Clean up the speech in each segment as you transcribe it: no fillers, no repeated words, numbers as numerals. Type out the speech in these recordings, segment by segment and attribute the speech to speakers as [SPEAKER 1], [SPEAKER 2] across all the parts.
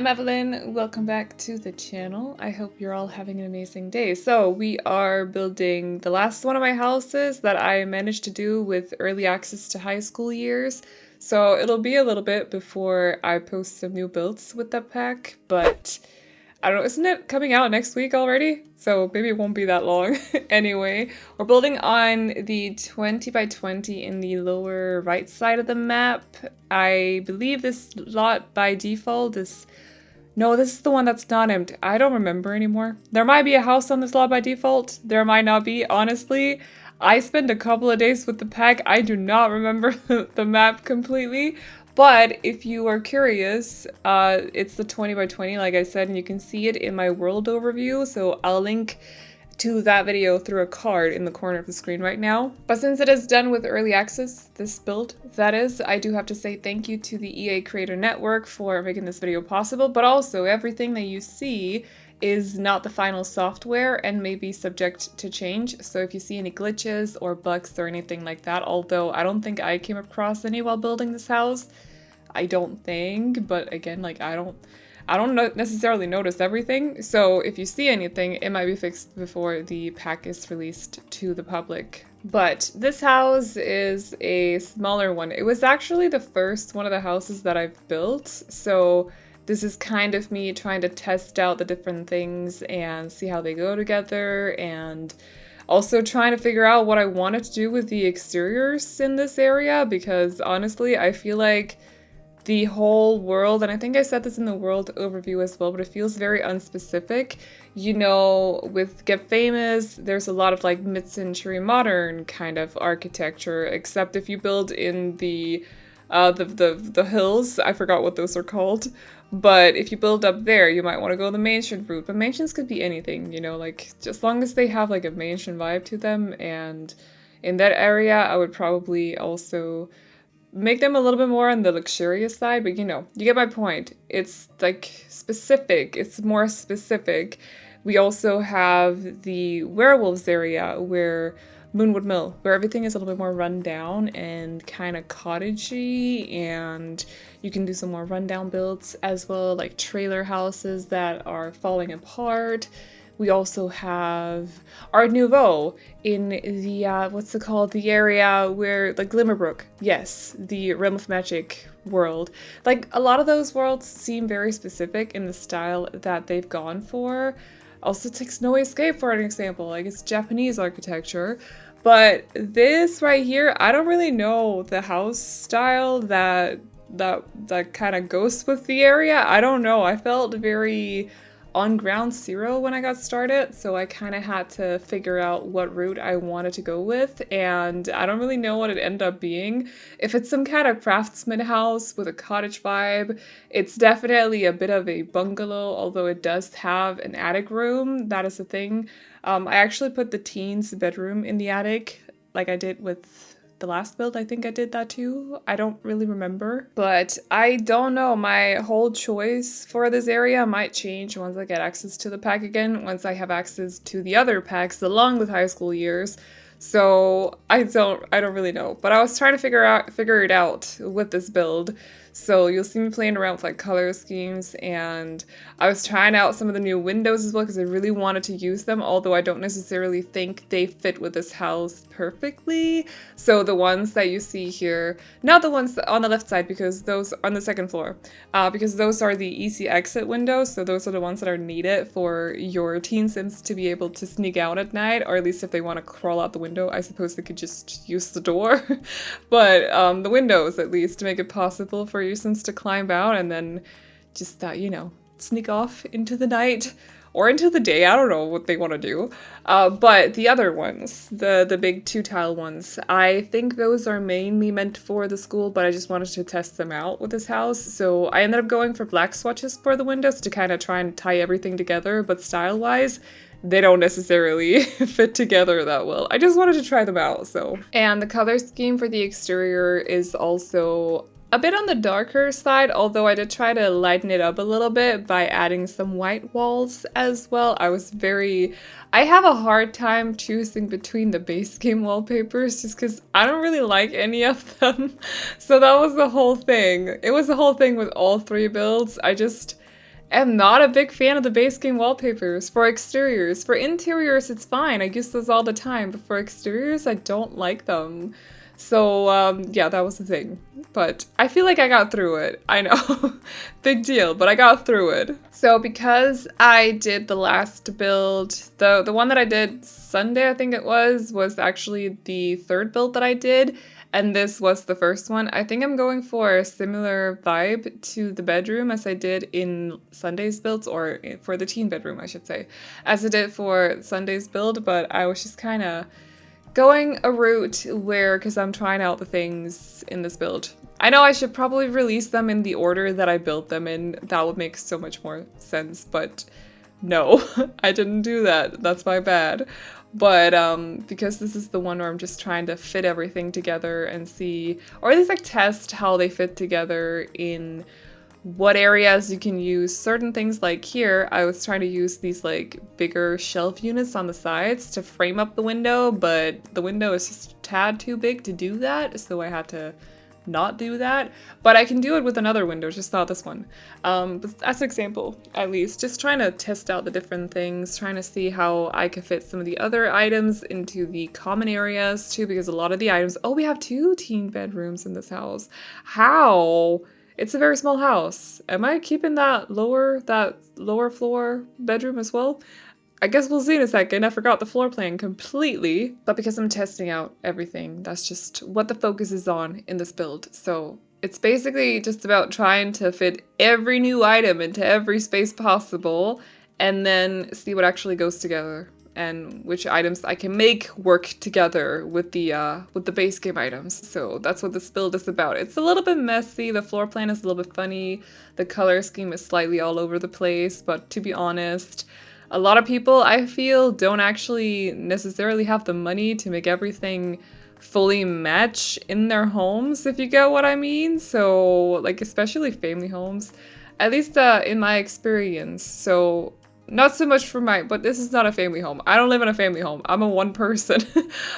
[SPEAKER 1] I'm Aveline, welcome back to the channel. I hope you're all having an amazing day. So we are building the last one of my houses that I managed to do with early access to high school years. So it'll be a little bit before I post some new builds with that pack, but I don't know, isn't it coming out next week already? So maybe it won't be that long. Anyway, we're building on the 20 by 20 in the lower right side of the map. I believe this lot by default is... No, this is the one that's not named. I don't remember anymore. There might be a house on this lot by default. There might not be, honestly. I spent a couple of days with the pack. I do not remember the map completely. But if you are curious, it's the 20 by 20, like I said, and you can see it in my world overview. So I'll link to that video through a card in the corner of the screen right now. But since it is done with early access, this build, that is, I do have to say thank you to the EA Creator Network for making this video possible, but also everything that you see is not the final software and may be subject to change. So if you see any glitches or bugs or anything like that, although I don't think I came across any while building this house, I don't think, but again, like I don't necessarily notice everything, so if you see anything, it might be fixed before the pack is released to the public. But this house is a smaller one. It was actually the first one of the houses that I've built, so this is kind of me trying to test out the different things and see how they go together, and also trying to figure out what I wanted to do with the exteriors in this area, because honestly, I feel like the whole world, and I think I said this in the world overview as well, but it feels very unspecific. You know, with Get Famous, there's a lot of like mid-century modern kind of architecture, except if you build in the hills, I forgot what those are called, but if you build up there, you might want to go the mansion route. But mansions could be anything, you know, like just as long as they have like a mansion vibe to them, and in that area, I would probably also make them a little bit more on the luxurious side, but you know, you get my point. It's like specific, it's more specific. We also have the werewolves area where Moonwood Mill, where everything is a little bit more run down and kind of cottagey, and you can do some more rundown builds as well, like trailer houses that are falling apart. We also have Art Nouveau in the, what's it called? The area where, like, Glimmerbrook. Yes, the Realm of Magic world. Like, a lot of those worlds seem very specific in the style that they've gone for. Also, take Snow Escape for an example. Like, it's Japanese architecture. But this right here, I don't really know the house style that kind of goes with the area. I don't know. I felt very on ground zero when I got started, so I kind of had to figure out what route I wanted to go with, and I don't really know what it ended up being. If it's some kind of craftsman house with a cottage vibe, it's definitely a bit of a bungalow, although it does have an attic room. That is the thing. I actually put the teens bedroom in the attic, like I did with the last build. I think I did that too. I don't really remember, but I don't know. My whole choice for this area might change once I get access to the pack again, once I have access to the other packs along with high school years. So I don't really know, but I was trying to figure it out with this build. So you'll see me playing around with like color schemes, and I was trying out some of the new windows as well because I really wanted to use them, although I don't necessarily think they fit with this house perfectly. So the ones that you see here, not the ones on the left side, because those on the second floor, because those are the easy exit windows. So those are the ones that are needed for your teen sims to be able to sneak out at night, or at least if they want to crawl out the window, I suppose they could just use the door. But the windows, at least, to make it possible for your sims to climb out and then just, you know, sneak off into the night or into the day. I don't know what they want to do. But the other ones, the big 2-tile ones, I think those are mainly meant for the school, but I just wanted to test them out with this house. So I ended up going for black swatches for the windows to kind of try and tie everything together, but style-wise, they don't necessarily fit together that well. I just wanted to try them out, so. And the color scheme for the exterior is also a bit on the darker side, although I did try to lighten it up a little bit by adding some white walls as well. I have a hard time choosing between the base game wallpapers just because I don't really like any of them. So that was the whole thing. It was the whole thing with all three builds. am not a big fan of the base game wallpapers for exteriors. For interiors, it's fine. I use those all the time, but for exteriors, I don't like them. So, yeah, that was the thing. But I feel like I got through it. I know. Big deal, but I got through it. So because I did the last build, the one that I did Sunday, I think it was actually the third build that I did. And this was the first one. I think I'm going for a similar vibe to the bedroom as I did in Sunday's builds, or for the teen bedroom, I should say, as I did for Sunday's build, but I was just kind of going a route where, because I'm trying out the things in this build. I know I should probably release them in the order that I built them in. That would make so much more sense, but no, I didn't do that. That's my bad. But because this is the one where I'm just trying to fit everything together and see, or at least like test how they fit together in what areas you can use certain things. Like here, I was trying to use these like bigger shelf units on the sides to frame up the window, but the window is just a tad too big to do that, so I had to not do that. But I can do it with another window, just not this one. But as an example, at least, just trying to test out the different things, trying to see how I can fit some of the other items into the common areas too, because a lot of the items, oh, we have 2 teen bedrooms in this house. How? It's a very small house. Am I keeping that lower floor bedroom as well? I guess we'll see in a second. I forgot the floor plan completely, but because I'm testing out everything, that's just what the focus is on in this build. So it's basically just about trying to fit every new item into every space possible and then see what actually goes together and which items I can make work together with the base game items. So that's what this build is about. It's a little bit messy. The floor plan is a little bit funny. The color scheme is slightly all over the place, but to be honest, a lot of people, I feel, don't actually necessarily have the money to make everything fully match in their homes, if you get what I mean. So, like, especially family homes, at least in my experience. So, not so much for but this is not a family home. I don't live in a family home. I'm a one person.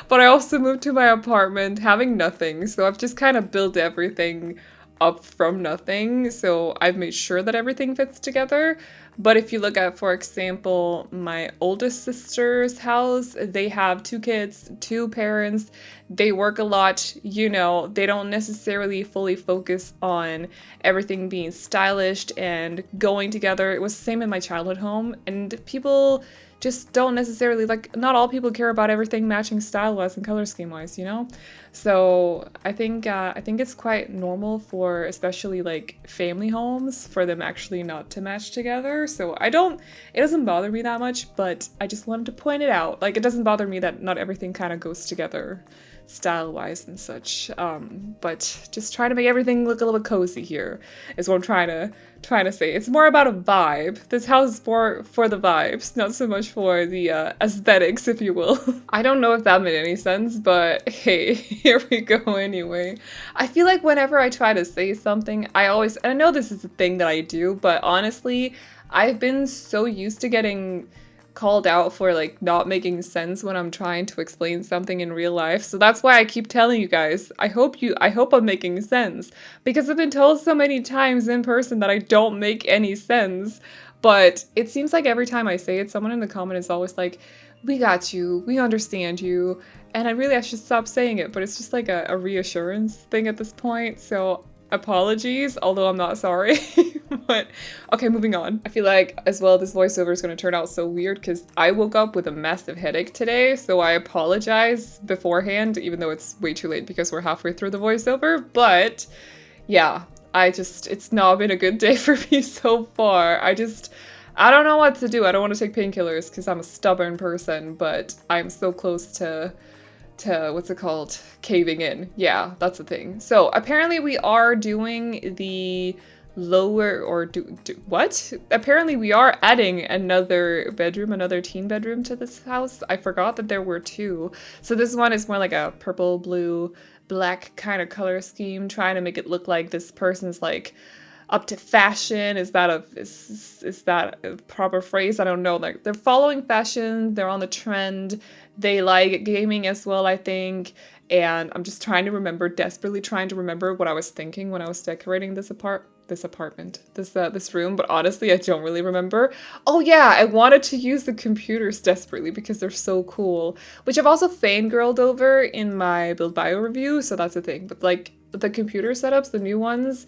[SPEAKER 1] But I also moved to my apartment having nothing. So I've just kind of built everything up from nothing. So I've made sure that everything fits together. But if you look at, for example, my oldest sister's house, they have 2 kids, 2 parents, they work a lot, you know, they don't necessarily fully focus on everything being stylish and going together. It was the same in my childhood home, and people just don't necessarily, like, not all people care about everything matching style-wise and color scheme-wise, you know? So I think it's quite normal for especially like family homes for them actually not to match together. So it doesn't bother me that much, but I just wanted to point it out. Like, it doesn't bother me that not everything kind of goes together style-wise and such. But just trying to make everything look a little bit cozy here is what I'm trying to say. It's more about a vibe. This house is more for the vibes, not so much for the aesthetics, if you will. I don't know if that made any sense, but hey, here we go anyway. I feel like whenever I try to say something, and I know this is a thing that I do, but honestly, I've been so used to getting called out for like not making sense when I'm trying to explain something in real life. So that's why I keep telling you guys, I hope I'm making sense, because I've been told so many times in person that I don't make any sense. But it seems like every time I say it, someone in the comment is always like, we got you, we understand you. And I should stop saying it, but it's just like a reassurance thing at this point. So apologies, although I'm not sorry. But okay, moving on. I feel like as well this voiceover is going to turn out so weird because I woke up with a massive headache today, so I apologize beforehand, even though it's way too late because we're halfway through the voiceover. But yeah, it's not been a good day for me so far. I don't know what to do. I don't want to take painkillers because I'm a stubborn person, but I'm so close to what's it called? Caving in. Yeah, that's the thing. So apparently we are doing the lower, or what? Apparently we are adding another teen bedroom to this house. I forgot that there were 2. So this one is more like a purple, blue, black kind of color scheme, trying to make it look like this person's like up to fashion. Is that a proper phrase? I don't know. Like, they're following fashion, they're on the trend, they like gaming as well, I think. And I'm just desperately trying to remember what I was thinking when I was decorating this apartment, this room, but honestly, I don't really remember. Oh yeah, I wanted to use the computers desperately because they're so cool, which I've also fangirled over in my build bio review, so that's the thing. But like the computer setups, the new ones,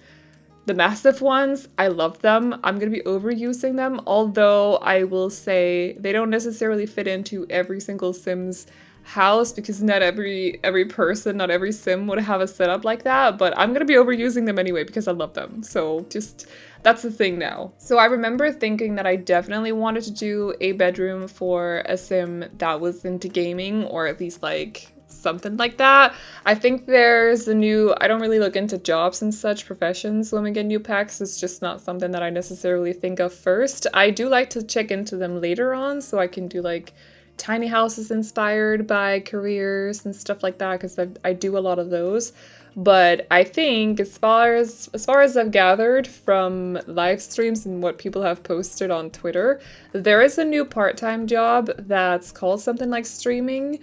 [SPEAKER 1] the massive ones, I love them. I'm gonna be overusing them, although I will say they don't necessarily fit into every single Sims house because not every person, not every sim would have a setup like that, but I'm gonna be overusing them anyway because I love them. So just, that's the thing now. So I remember thinking that I definitely wanted to do a bedroom for a sim that was into gaming, or at least like something like that. I think there's a new, I don't really look into jobs and such professions when we get new packs. It's just not something that I necessarily think of first. I do like to check into them later on so I can do like tiny houses inspired by careers and stuff like that, because I do a lot of those. But I think as far as I've gathered from live streams and what people have posted on Twitter, there is a new part-time job that's called something like streaming.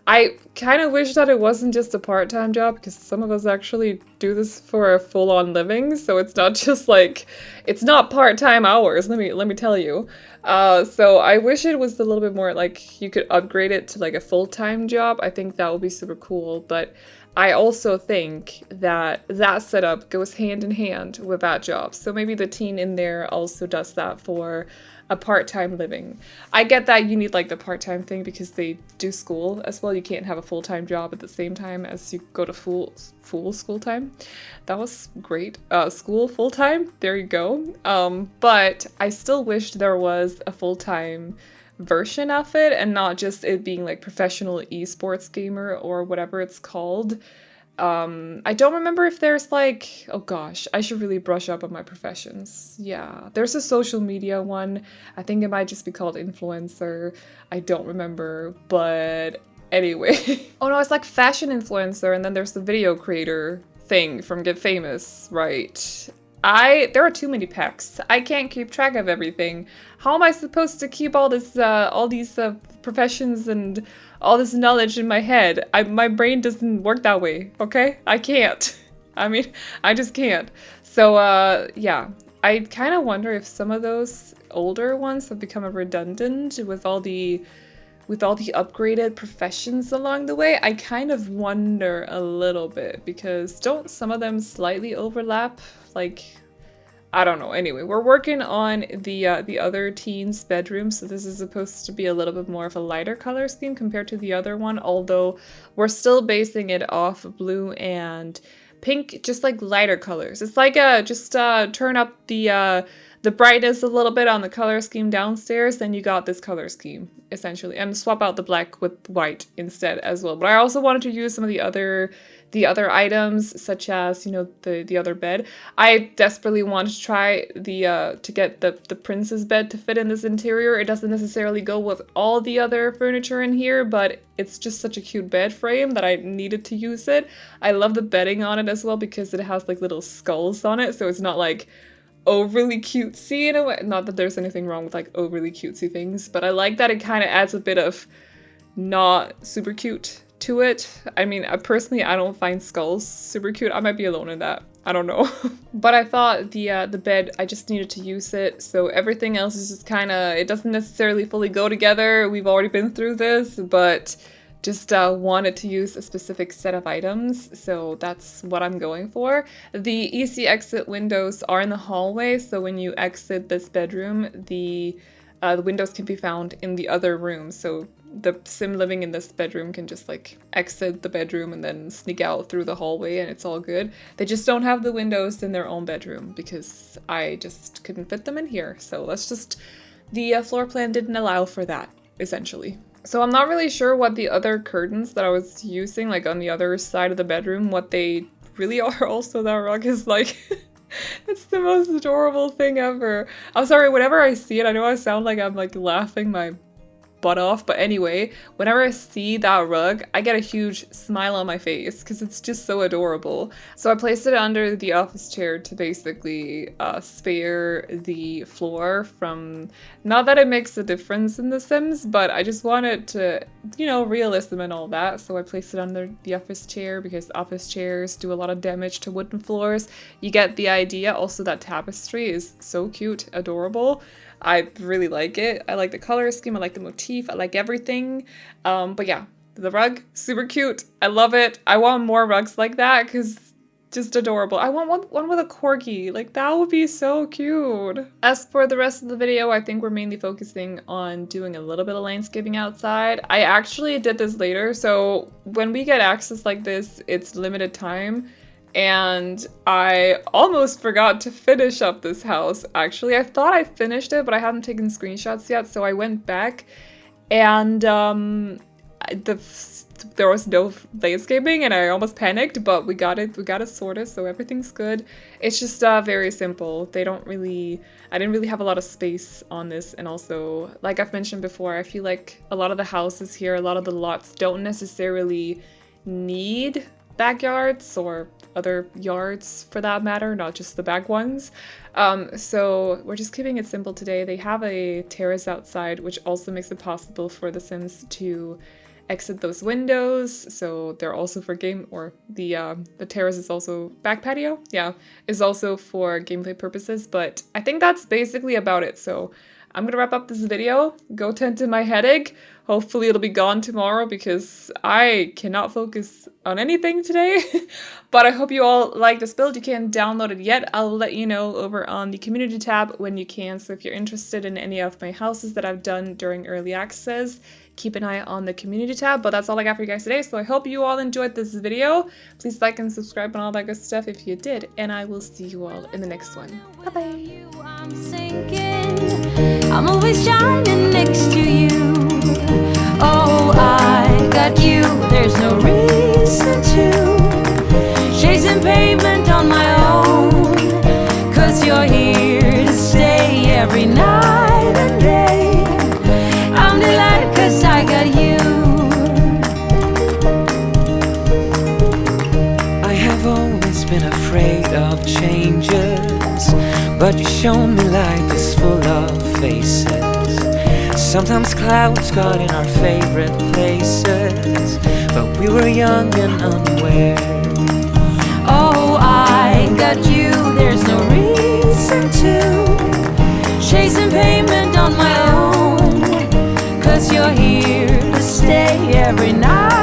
[SPEAKER 1] I kind of wish that it wasn't just a part-time job, because some of us actually do this for a full-on living, so it's not just like, it's not part-time hours, let me tell you. So I wish it was a little bit more like you could upgrade it to like a full-time job. I think that would be super cool, but I also think that that setup goes hand in hand with that job. So maybe the teen in there also does that for a part-time living. I get that you need like the part-time thing because they do school as well. You can't have a full-time job at the same time as you go to full school time. That was great. School full-time, there you go. But I still wish there was a full-time version of it and not just it being like professional esports gamer or whatever it's called. I don't remember if there's like, oh gosh, I should really brush up on my professions. Yeah, there's a social media one. I think it might just be called influencer. I don't remember, but anyway. Oh no, it's like fashion influencer, and then there's the video creator thing from Get Famous, right? There are too many packs. I can't keep track of everything. How am I supposed to keep all this, all these professions and all this knowledge in my head? My brain doesn't work that way, okay? I can't. I mean, I just can't. So, yeah. I kind of wonder if some of those older ones have become redundant with all the upgraded professions along the way. I kind of wonder a little bit, because don't some of them slightly overlap? Like, I don't know. Anyway, we're working on the other teen's bedroom, so this is supposed to be a little bit more of a lighter color scheme compared to the other one, although we're still basing it off blue and pink, just like lighter colors. It's like just turn up the brightness a little bit on the color scheme downstairs, then you got this color scheme, essentially. And swap out the black with white instead as well. But I also wanted to use some of the other items, such as, you know, the other bed. I desperately want to try to get the princess bed to fit in this interior. It doesn't necessarily go with all the other furniture in here, but it's just such a cute bed frame that I needed to use it. I love the bedding on it as well because it has like little skulls on it, so it's not like overly cutesy in a way. Not that there's anything wrong with like overly cutesy things, but I like that it kind of adds a bit of not super cute to it. I mean, personally, I don't find skulls super cute. I might be alone in that. I don't know. But I thought the bed, I just needed to use it. So everything else is just kind of, it doesn't necessarily fully go together. We've already been through this, but just wanted to use a specific set of items, so that's what I'm going for. The easy exit windows are in the hallway, so when you exit this bedroom, the windows can be found in the other room, so the sim living in this bedroom can just like exit the bedroom and then sneak out through the hallway and it's all good. They just don't have the windows in their own bedroom because I just couldn't fit them in here, so that's just, the floor plan didn't allow for that, essentially. So I'm not really sure what the other curtains that I was using, like on the other side of the bedroom, what they really are. Also, that rug is like, it's the most adorable thing ever. I'm sorry, whenever I see it, I know I sound like I'm like laughing my butt off. But anyway, whenever I see that rug, I get a huge smile on my face because it's just so adorable. So I placed it under the office chair to basically spare the floor from, not that it makes a difference in The Sims, but I just wanted to, you know, realism and all that. So I placed it under the office chair because office chairs do a lot of damage to wooden floors. You get the idea. Also, that tapestry is so cute, adorable. I really like it. I like the color scheme, I like the motif, I like everything. But yeah, the rug, super cute. I love it. I want more rugs like that because just adorable. I want one with a corgi. Like, that would be so cute. As for the rest of the video, I think we're mainly focusing on doing a little bit of landscaping outside. I actually did this later, so when we get access like this, it's limited time. And I almost forgot to finish up this house, actually. I thought I finished it, but I hadn't taken screenshots yet, so I went back and there was no landscaping and I almost panicked, but we got it sorted, so everything's good. It's just very simple. I didn't really have a lot of space on this, and also, like I've mentioned before, I feel like a lot of the houses here, a lot of the lots don't necessarily need backyards or other yards for that matter, not just the back ones. So we're just keeping it simple today. They have a terrace outside, which also makes it possible for the Sims to exit those windows. So they're also for game, or the terrace is also back patio. Yeah, is also for gameplay purposes. But I think that's basically about it. So I'm gonna wrap up this video, go tend to my headache. Hopefully it'll be gone tomorrow because I cannot focus on anything today. But I hope you all like this build. You can't download it yet. I'll let you know over on the community tab when you can. So if you're interested in any of my houses that I've done during early access, keep an eye on the community tab. But that's all I got for you guys today. So I hope you all enjoyed this video. Please like and subscribe and all that good stuff if you did. And I will see you all in the next one. Bye-bye. I'm always shining next to you. Oh, I got you. There's no reason to chasing pavement on my own, 'cause you're here to stay every night and day. I'm delighted 'cause I got you. I have always been afraid of changes, but you show me life is full of faces. Sometimes clouds got in our favorite places, but we were young and unaware. Oh, I got you, there's no reason to chasing pavement on my own, 'cause you're here to stay every night.